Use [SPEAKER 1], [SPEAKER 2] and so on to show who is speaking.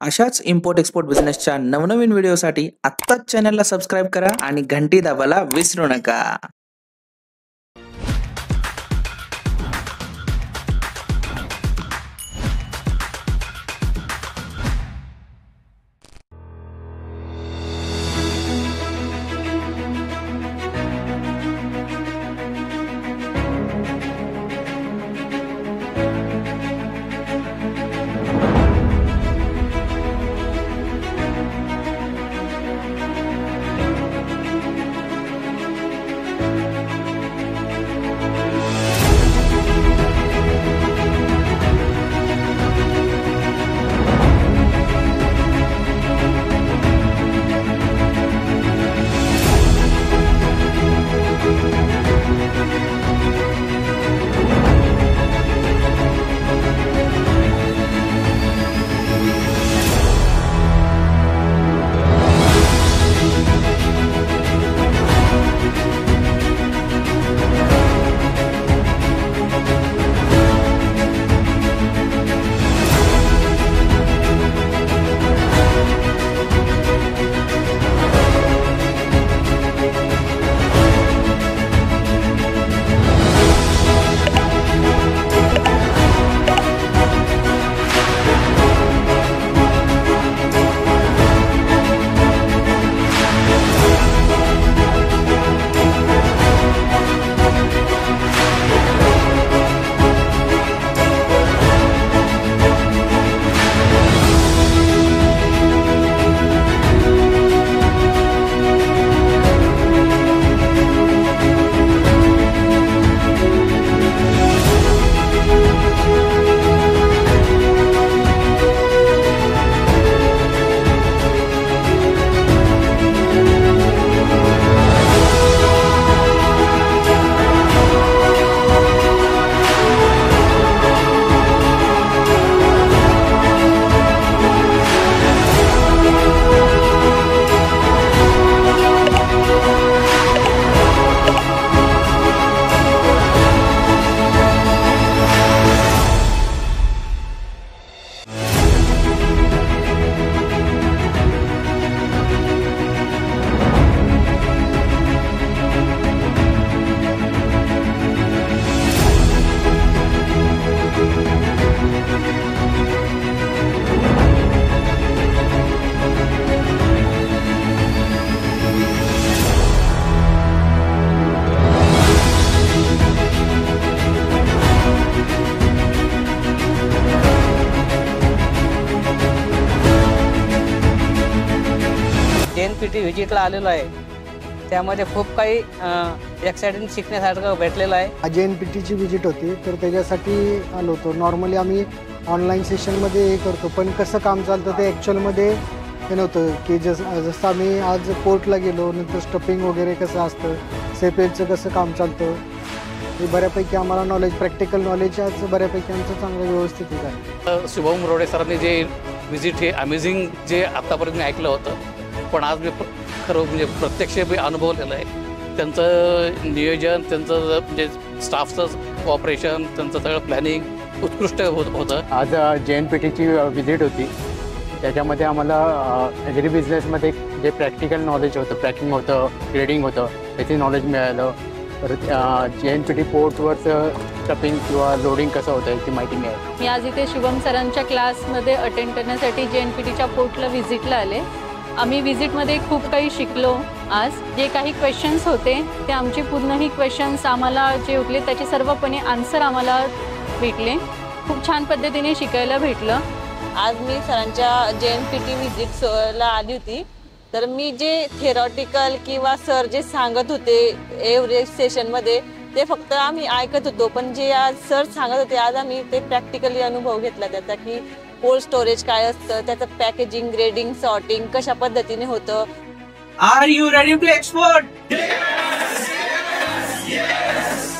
[SPEAKER 1] अशाच import export बिझनेसच्या नवनवीन व्हिडिओसाठी आत्ताच चॅनलला सबस्क्राईब करा आणि घंटी दाबायला विसरू नका।
[SPEAKER 2] JNPT व्हिजिटला आलेलो आहे। त्यामध्ये खूप काही एक्साइटिंग शिकण्यासारखं भेटलेलं आहे।
[SPEAKER 3] JNPTची व्हिजिट होती, तर त्याच्यासाठी आलो होतो। नॉर्मली आम्ही ऑनलाईन सेशनमध्ये हे करतो, पण कसं काम चालतं ते ॲक्च्युअलमध्ये हे नव्हतं की जसं आम्ही आज पोर्टला गेलो, नंतर स्टफिंग वगैरे कसं असतं, सेपेलचं कसं काम चालतं, हे बऱ्यापैकी आम्हाला नॉलेज, प्रॅक्टिकल नॉलेज आज बऱ्यापैकी आमचं चांगलं व्यवस्थित झालं।
[SPEAKER 4] शुभम रोडे सरांनी जे व्हिजिट हे अमेझिंग जे आत्तापर्यंत मी ऐकलं होतं, पण आज मी खरं म्हणजे प्रत्यक्ष मी अनुभवलेलं आहे। त्यांचं नियोजन, त्यांचं म्हणजे स्टाफचं कॉपरेशन, त्यांचं सगळं प्लॅनिंग उत्कृष्ट होतं।
[SPEAKER 5] आज JNPTची व्हिजिट होती, त्याच्यामध्ये आम्हाला ॲग्री बिझनेसमध्ये जे प्रॅक्टिकल नॉलेज होतं, पॅकिंग होतं, ग्रेडिंग होतं, त्याची नॉलेज मिळालं। परत JNPT पोर्टवरचं स्टफिंग किंवा लोडिंग कसं होतं याची माहिती मिळाली।
[SPEAKER 6] मी आज इथे शुभम सरांच्या क्लासमध्ये अटेंड करण्यासाठी JNPTच्या पोर्टला व्हिजिटला आले। आम्ही व्हिजिटमध्ये खूप काही शिकलो। आज जे काही क्वेश्चन्स होते ते आमचे पूर्णही क्वेश्चन्स आम्हाला जे उरले त्याचे सर्वपणे आन्सर आम्हाला भेटले। खूप छान पद्धतीने शिकायला भेटलं।
[SPEAKER 7] आज मी सरांच्या JNPT व्हिजिटला आली होती, तर मी जे थेरॉटिकल किंवा सर जे सांगत होते एव्हरेज सेशनमध्ये ते फक्त आम्ही ऐकत होतो, पण जे आज सर सांगत होते आज आम्ही ते प्रॅक्टिकली अनुभव घेतला त्याचा की कोल्ड स्टोरेज काय असतं, त्याचं पॅकेजिंग, ग्रेडिंग, सॉर्टिंग कशा पद्धतीने होतं।
[SPEAKER 1] Are you ready to export?
[SPEAKER 8] Yes, yes, yes.